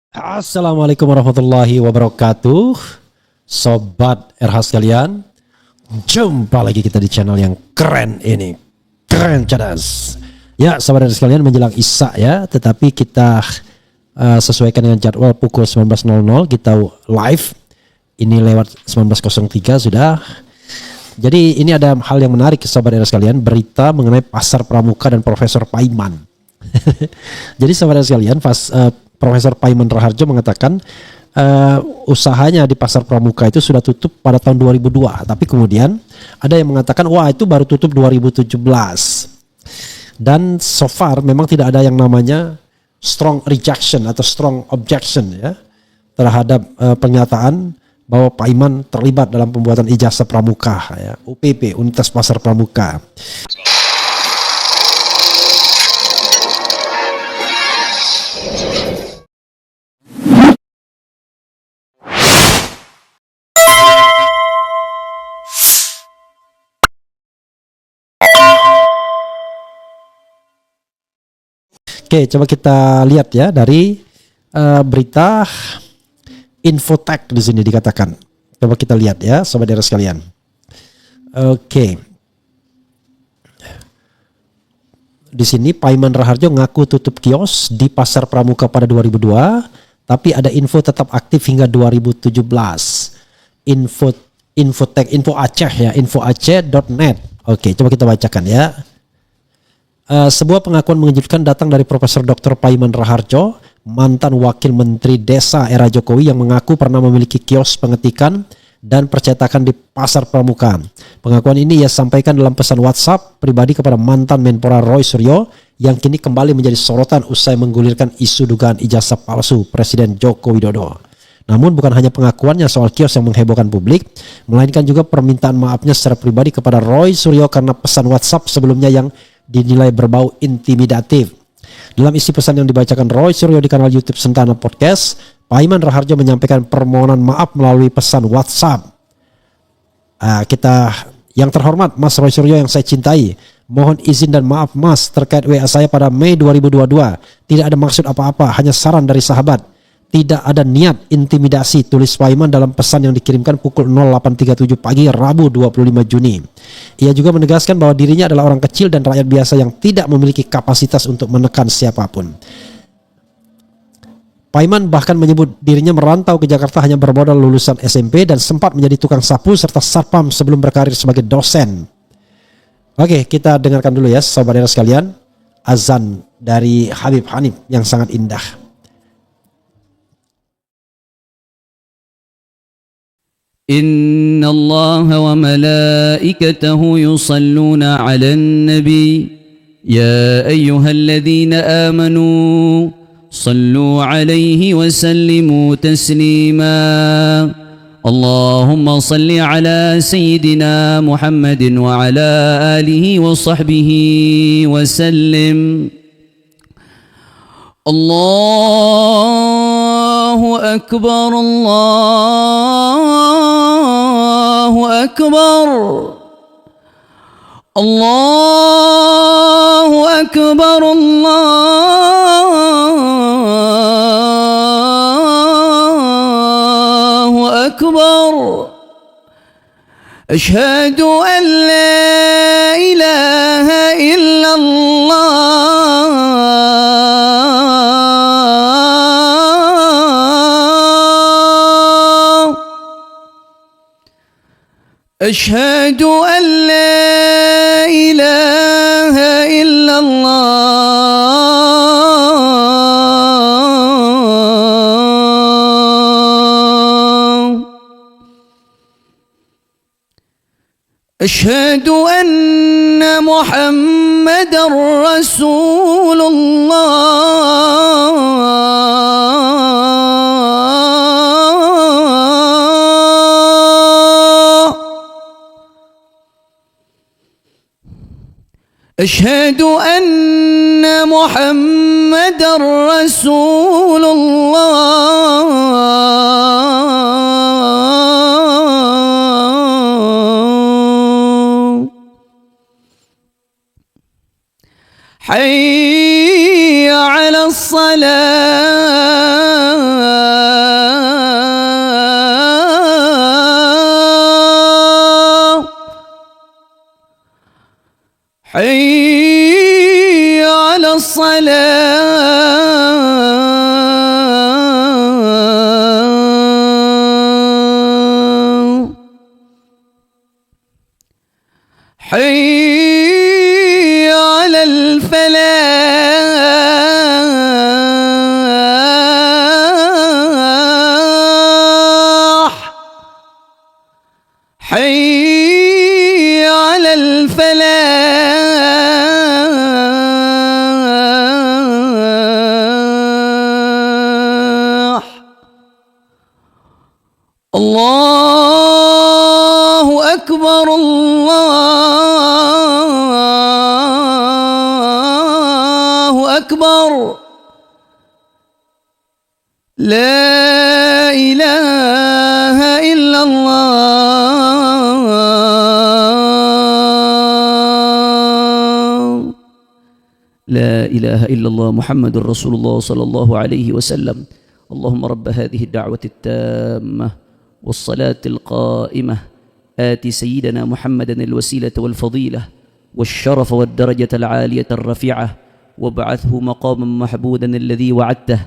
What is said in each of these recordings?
Assalamualaikum warahmatullahi wabarakatuh. Sobat RH sekalian, jumpa lagi kita di channel yang keren ini. Keren cadas. Ya, sobat RH sekalian, menjelang Isya ya, tetapi kita sesuaikan dengan jadwal pukul 19.00 kita live. Ini lewat 19.03 sudah. Jadi ini ada hal yang menarik sobat RH sekalian, berita mengenai pasar pramuka dan Profesor Paiman. Jadi sobat RH sekalian, Profesor Paiman Raharjo mengatakan usahanya di pasar pramuka itu sudah tutup pada tahun 2002, tapi kemudian ada yang mengatakan wah itu baru tutup 2017. Dan so far memang tidak ada yang namanya strong rejection atau strong objection ya terhadap pernyataan bahwa Paiman terlibat dalam pembuatan ijazah pramuka ya, UPP, Unitas Pasar Pramuka. Oke, coba kita lihat ya dari berita Infotech di sini dikatakan. Coba kita lihat ya, sobat daerah sekalian. Oke. Di sini Paiman Raharjo ngaku tutup kios di Pasar Pramuka pada 2002, tapi ada info tetap aktif hingga 2017. Infotech, info Aceh ya, infoaceh.net. Oke, coba kita bacakan ya. Sebuah pengakuan mengejutkan datang dari Profesor Dr. Paiman Raharjo, mantan Wakil Menteri Desa era Jokowi yang mengaku pernah memiliki kios pengetikan dan percetakan di Pasar Pramuka. Pengakuan ini ia sampaikan dalam pesan WhatsApp pribadi kepada mantan Menpora Roy Suryo yang kini kembali menjadi sorotan usai menggulirkan isu dugaan ijazah palsu Presiden Joko Widodo. Namun bukan hanya pengakuannya soal kios yang menghebohkan publik, melainkan juga permintaan maafnya secara pribadi kepada Roy Suryo karena pesan WhatsApp sebelumnya yang dinilai berbau intimidatif. Dalam isi pesan yang dibacakan Roy Suryo di kanal YouTube Sentana Podcast, Paiman Raharjo menyampaikan permohonan maaf melalui pesan WhatsApp. Yang terhormat Mas Roy Suryo yang saya cintai, mohon izin dan maaf Mas terkait WA saya pada Mei 2022. Tidak ada maksud apa-apa, hanya saran dari sahabat. Tidak ada niat intimidasi, tulis Paiman dalam pesan yang dikirimkan pukul 08.37 pagi Rabu 25 Juni. Ia juga menegaskan bahwa dirinya adalah orang kecil dan rakyat biasa yang tidak memiliki kapasitas untuk menekan siapapun. Paiman bahkan menyebut dirinya merantau ke Jakarta hanya bermodal lulusan SMP dan sempat menjadi tukang sapu serta satpam sebelum berkarir sebagai dosen. Oke, kita dengarkan dulu ya sobat daerah sekalian, azan dari Habib Hanif yang sangat indah. إن الله وملائكته يصلون على النبي يا أيها الذين آمنوا صلوا عليه وسلموا تسليما اللهم صل على سيدنا محمد وعلى آله وصحبه وسلم الله أكبر الله أكبر الله أكبر الله أكبر أشهد أن لا إله إلا أشهد أن لا إله إلا الله أشهد أن محمدا رسول الله أشهد أن محمدا رسول الله حي على الصلاة الصلاة حي على الفلاح حي على الفلاح الله أكبر الله أكبر لا إله إلا الله لا إله إلا الله محمد رسول الله صلى الله عليه وسلم اللهم رب هذه الدعوة التامة والصلاة القائمة آت سيدنا محمدا الوسيلة والفضيلة والشرف والدرجة العالية الرفيعة وابعثه مقاما محمودا الذي وعدته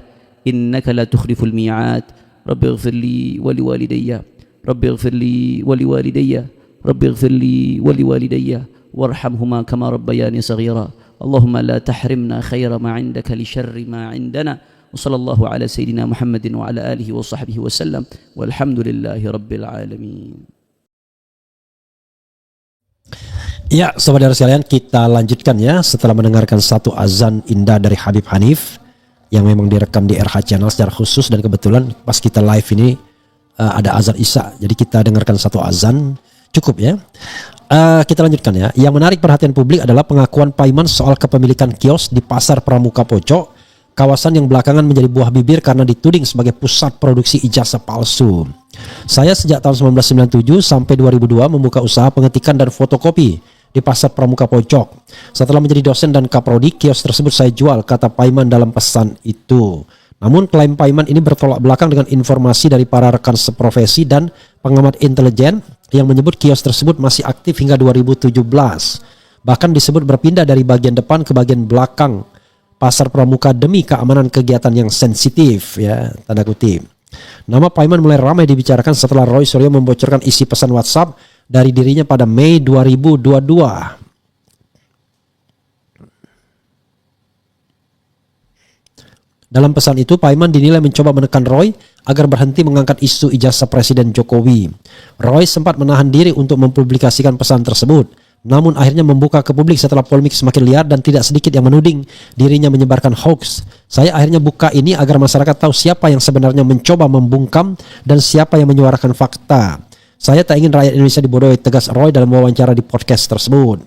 إنك لا تخلف الميعاد رب اغفر لي ولوالدي رب اغفر لي ولوالدي رب اغفر لي ولوالدي وارحمهما كما ربياني صغيرا اللهم لا تحرمنا خير ما عندك لشر ما عندنا وصلى الله على سيدنا محمد وعلى آله وصحبه وسلم والحمد لله رب العالمين. Ya, saudara sekalian, kita lanjutkan ya setelah mendengarkan satu azan indah dari Habib Hanif yang memang direkam di RH Channel secara khusus, dan kebetulan pas kita live ini ada azan Isya. Jadi kita dengarkan satu azan cukup ya. Kita lanjutkan ya. Yang menarik perhatian publik adalah pengakuan Paiman soal kepemilikan kios di Pasar Pramuka Pocok, kawasan yang belakangan menjadi buah bibir karena dituding sebagai pusat produksi ijazah palsu. Saya sejak tahun 1997 sampai 2002 membuka usaha pengetikan dan fotokopi di Pasar Pramuka Pocok. Setelah menjadi dosen dan kaprodi, kios tersebut saya jual, kata Paiman dalam pesan itu. Namun klaim Paiman ini bertolak belakang dengan informasi dari para rekan seprofesi dan pengamat intelijen yang menyebut kios tersebut masih aktif hingga 2017. Bahkan disebut berpindah dari bagian depan ke bagian belakang Pasar Pramuka demi keamanan kegiatan yang sensitif, ya, tanda kutip. Nama Paiman mulai ramai dibicarakan setelah Roy Suryo membocorkan isi pesan WhatsApp dari dirinya pada Mei 2022. Dalam pesan itu, Paiman dinilai mencoba menekan Roy agar berhenti mengangkat isu ijazah Presiden Jokowi. Roy sempat menahan diri untuk mempublikasikan pesan tersebut, namun akhirnya membuka ke publik setelah polemik semakin liar dan tidak sedikit yang menuding dirinya menyebarkan hoax. Saya akhirnya buka ini agar masyarakat tahu siapa yang sebenarnya mencoba membungkam dan siapa yang menyuarakan fakta. Saya tak ingin rakyat Indonesia dibodohi, tegas Roy dalam wawancara di podcast tersebut.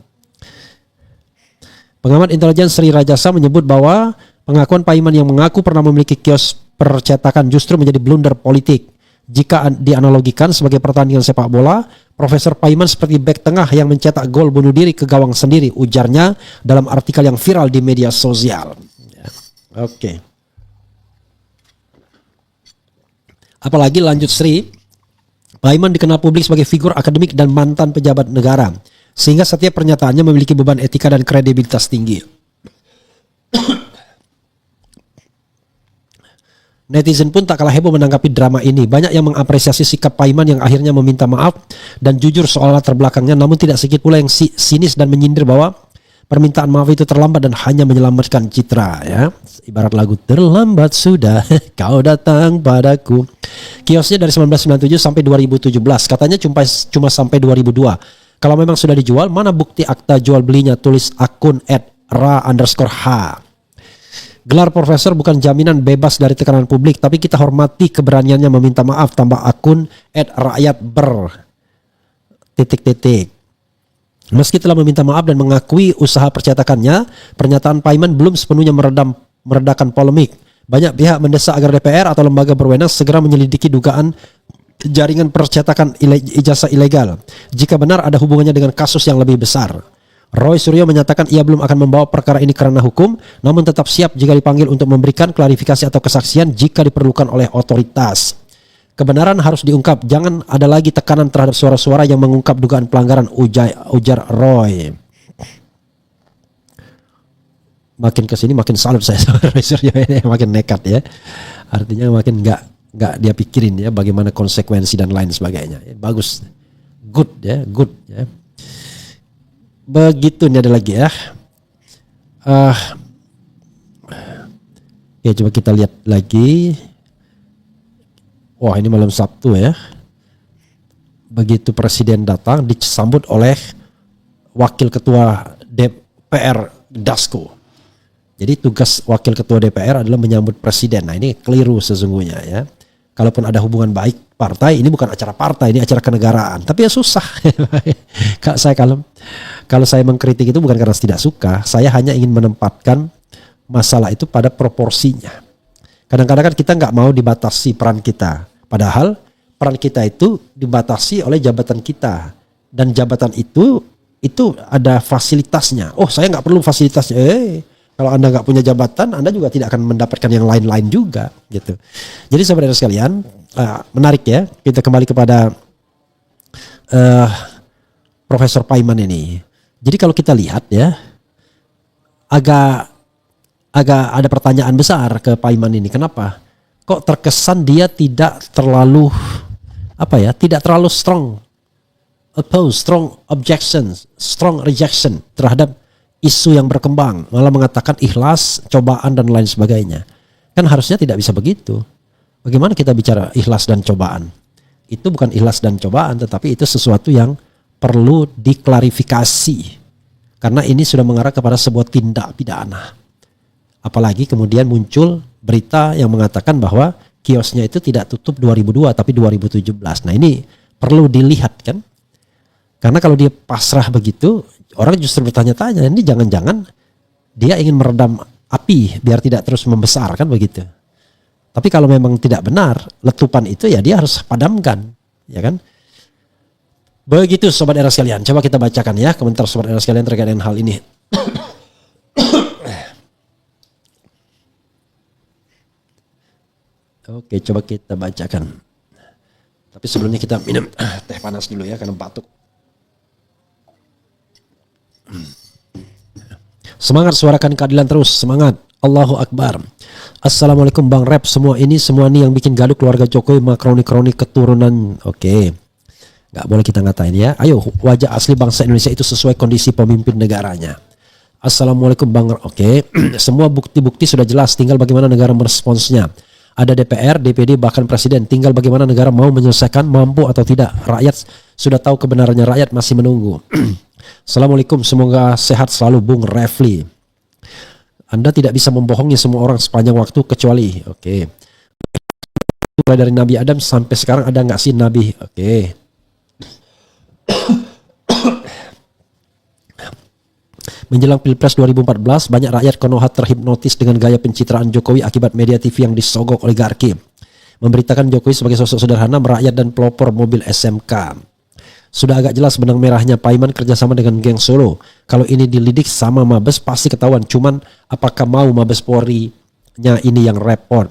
Pengamat intelijen Sri Rajasa menyebut bahwa pengakuan Paiman yang mengaku pernah memiliki kios percetakan justru menjadi blunder politik. Jika dianalogikan sebagai pertandingan sepak bola, Profesor Paiman seperti bek tengah yang mencetak gol bunuh diri ke gawang sendiri, ujarnya dalam artikel yang viral di media sosial. Oke. Apalagi lanjut Sri, Paiman dikenal publik sebagai figur akademik dan mantan pejabat negara, sehingga setiap pernyataannya memiliki beban etika dan kredibilitas tinggi. Netizen pun tak kalah heboh menanggapi drama ini. Banyak yang mengapresiasi sikap Paiman yang akhirnya meminta maaf dan jujur soal latar belakangnya, namun tidak sedikit pula yang sinis dan menyindir bahwa permintaan maaf itu terlambat dan hanya menyelamatkan citra, ya. Ibarat lagu terlambat sudah kau datang padaku. Kiosnya dari 1997 sampai 2017, katanya cuma sampai 2002. Kalau memang sudah dijual, mana bukti akta jual belinya, tulis akun @ra_h. Gelar profesor bukan jaminan bebas dari tekanan publik, tapi kita hormati keberaniannya meminta maaf, tambah akun @rakyatber_. Meski telah meminta maaf dan mengakui usaha percetakannya, pernyataan Paiman belum sepenuhnya meredakan polemik. Banyak pihak mendesak agar DPR atau lembaga berwenang segera menyelidiki dugaan jaringan percetakan ijazah ilegal, jika benar ada hubungannya dengan kasus yang lebih besar. Roy Suryo menyatakan ia belum akan membawa perkara ini kerana hukum, namun tetap siap jika dipanggil untuk memberikan klarifikasi atau kesaksian jika diperlukan oleh otoritas. Kebenaran harus diungkap, jangan ada lagi tekanan terhadap suara-suara yang mengungkap dugaan pelanggaran, ujar Roy. makin kesini makin salut saya sama Profesor Yo ini, makin nekat ya. Artinya makin nggak dia pikirin ya bagaimana konsekuensi dan lain sebagainya. Bagus, good ya, good ya. Begitu, ini ada lagi ya. Ya coba kita lihat lagi. Wah, ini malam Sabtu ya. Begitu presiden datang disambut oleh wakil ketua DPR Dasko. Jadi tugas wakil ketua DPR adalah menyambut presiden. Nah, ini keliru sesungguhnya ya. Kalaupun ada hubungan baik partai, ini bukan acara partai, ini acara kenegaraan. Tapi ya susah. Kalau saya mengkritik itu bukan karena tidak suka, saya hanya ingin menempatkan masalah itu pada proporsinya. Kadang-kadang kan kita nggak mau dibatasi peran kita. Padahal peran kita itu dibatasi oleh jabatan kita. Dan jabatan itu ada fasilitasnya. Oh, saya nggak perlu fasilitasnya. Kalau Anda nggak punya jabatan, Anda juga tidak akan mendapatkan yang lain-lain juga, gitu. Jadi saudara sekalian, menarik ya. Kita kembali kepada Profesor Paiman ini. Jadi kalau kita lihat ya, agak ada pertanyaan besar ke Paiman ini. Kenapa? Kok terkesan dia tidak terlalu tidak terlalu strong oppose, strong objections, strong rejection terhadap isu yang berkembang, malah mengatakan ikhlas, cobaan dan lain sebagainya. Kan harusnya tidak bisa begitu. Bagaimana kita bicara ikhlas dan cobaan? Itu bukan ikhlas dan cobaan, tetapi itu sesuatu yang perlu diklarifikasi. Karena ini sudah mengarah kepada sebuah tindak pidana. Apalagi kemudian muncul berita yang mengatakan bahwa kiosnya itu tidak tutup 2002 tapi 2017. Nah, ini perlu dilihat kan. Karena kalau dia pasrah begitu, orang justru bertanya-tanya, ini jangan-jangan dia ingin meredam api biar tidak terus membesar kan begitu. Tapi kalau memang tidak benar letupan itu, ya dia harus padamkan, ya kan? Begitu sobat era sekalian. Coba kita bacakan ya komentar sobat era sekalian terkait dengan hal ini. Oke, coba kita bacakan. Tapi sebelumnya kita minum teh panas dulu ya karena batuk. Semangat, suarakan keadilan terus, semangat. Allahu Akbar. Assalamualaikum Bang Rep, semua ini yang bikin gaduh keluarga Jokowi makroni-kroni keturunan. Oke, gak boleh kita ngatain ya. Ayo, wajah asli bangsa Indonesia itu sesuai kondisi pemimpin negaranya. Assalamualaikum Bang Rep. Oke, semua bukti-bukti sudah jelas, tinggal bagaimana negara meresponsnya. Ada DPR, DPD, bahkan presiden. Tinggal bagaimana negara mau menyelesaikan, mampu atau tidak. Rakyat sudah tahu kebenarannya, rakyat masih menunggu. Assalamualaikum, semoga sehat selalu Bung Refli. Anda tidak bisa membohongi semua orang sepanjang waktu kecuali, oke. Mulai dari Nabi Adam sampai sekarang ada nggak sih Nabi? Oke. Menjelang Pilpres 2014, banyak rakyat Konoha terhipnotis dengan gaya pencitraan Jokowi akibat media TV yang disogok oligarki. Memberitakan Jokowi sebagai sosok sederhana, merakyat dan pelopor mobil SMK. Sudah agak jelas benang merahnya Paiman kerjasama dengan geng Solo. Kalau ini dilidik sama Mabes pasti ketahuan. Cuman apakah mau Mabes Polri-nya ini yang repot?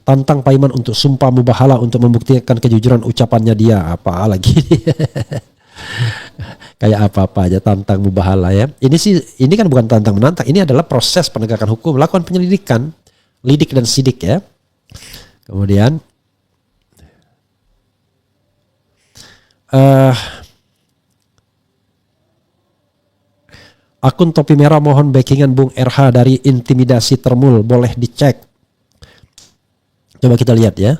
Tantang Paiman untuk sumpah mubahala untuk membuktikan kejujuran ucapannya dia. Apa lagi? Kayak apa-apa aja tantang mubahala ya. Ini kan bukan tantang menantang. Ini adalah proses penegakan hukum. Lakukan penyelidikan, lidik dan sidik ya. Kemudian akun topi merah mohon backingan Bung RH dari intimidasi termul, boleh dicek. Coba kita lihat ya.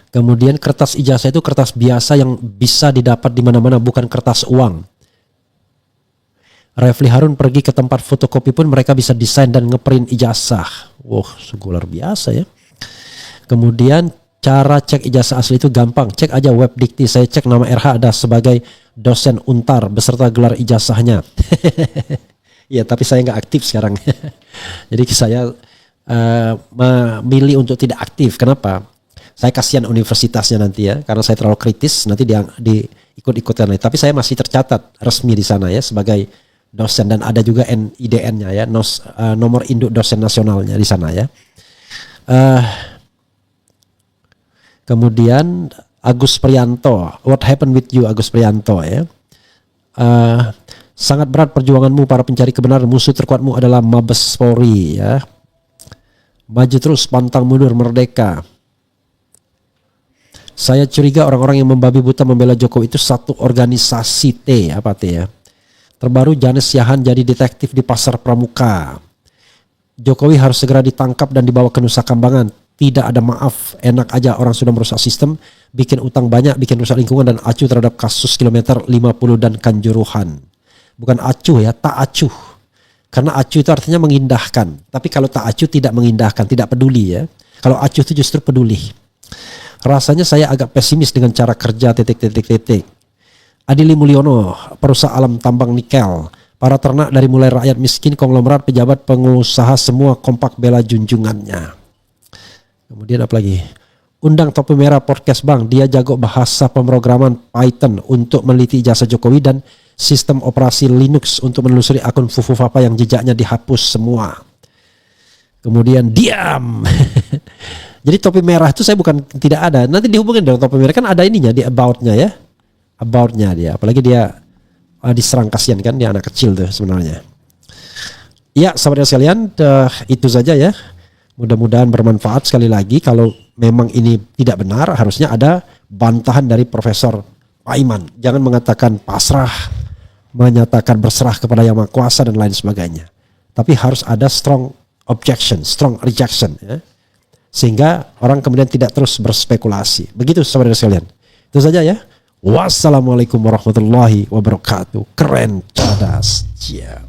Kemudian kertas ijazah itu kertas biasa yang bisa didapat di mana-mana, bukan kertas uang. Refli Harun pergi ke tempat fotokopi pun mereka bisa desain dan ngeprint ijazah. Wah, sungguh luar biasa ya. Kemudian cara cek ijazah asli itu gampang. Cek aja web dikti. Saya cek nama RH ada sebagai dosen Untar beserta gelar ijazahnya. Ya, tapi saya nggak aktif sekarang. Jadi saya memilih untuk tidak aktif. Kenapa? Saya kasihan universitasnya nanti ya, karena saya terlalu kritis nanti dia diikut-ikutan. Tapi saya masih tercatat resmi di sana ya sebagai dosen dan ada juga NIDN-nya ya, nomor induk dosen nasionalnya di sana ya. Kemudian Agus Prianto, what happened with you Agus Prianto ya? Sangat berat perjuanganmu para pencari kebenaran, musuh terkuatmu adalah Mabes Polri ya. Maju terus, pantang mundur, merdeka. Saya curiga orang-orang yang membabi buta membela Jokowi itu satu organisasi T, apa T ya. Terbaru Janes Yahan jadi detektif di Pasar Pramuka. Jokowi harus segera ditangkap dan dibawa ke Nusa Kambangan. Tidak ada maaf, enak aja orang sudah merusak sistem, bikin utang banyak, bikin rusak lingkungan dan acuh terhadap kasus kilometer 50 dan Kanjuruhan. Bukan acuh ya, tak acuh. Karena acuh itu artinya mengindahkan. Tapi kalau tak acuh tidak mengindahkan, tidak peduli ya. Kalau acuh itu justru peduli. Rasanya saya agak pesimis dengan cara kerja ... Adili Mulyono, perusahaan alam tambang nikel. Para ternak dari mulai rakyat miskin, konglomerat, pejabat, pengusaha semua kompak bela junjungannya. Kemudian apa lagi? Undang Topi Merah podcast Bang, dia jago bahasa pemrograman Python untuk meneliti jasa Jokowi dan sistem operasi Linux untuk menelusuri akun Fufu Papa yang jejaknya dihapus semua. Kemudian diam. Jadi topi merah itu saya bukan tidak ada. Nanti dihubungin dengan topi merah, kan ada ininya di about-nya ya. About-nya dia. Apalagi dia diserang kasihan kan, dia anak kecil tuh sebenarnya. Ya sahabat sekalian, itu saja ya. Mudah-mudahan bermanfaat. Sekali lagi, kalau memang ini tidak benar, harusnya ada bantahan dari Profesor Paiman. Jangan mengatakan pasrah, menyatakan berserah kepada Yang Maha Kuasa dan lain sebagainya. Tapi harus ada strong objection, strong rejection ya. Sehingga orang kemudian tidak terus berspekulasi. Begitu saudara sekalian. Itu saja ya. Wassalamualaikum warahmatullahi wabarakatuh. Keren, cerdas. Yeah.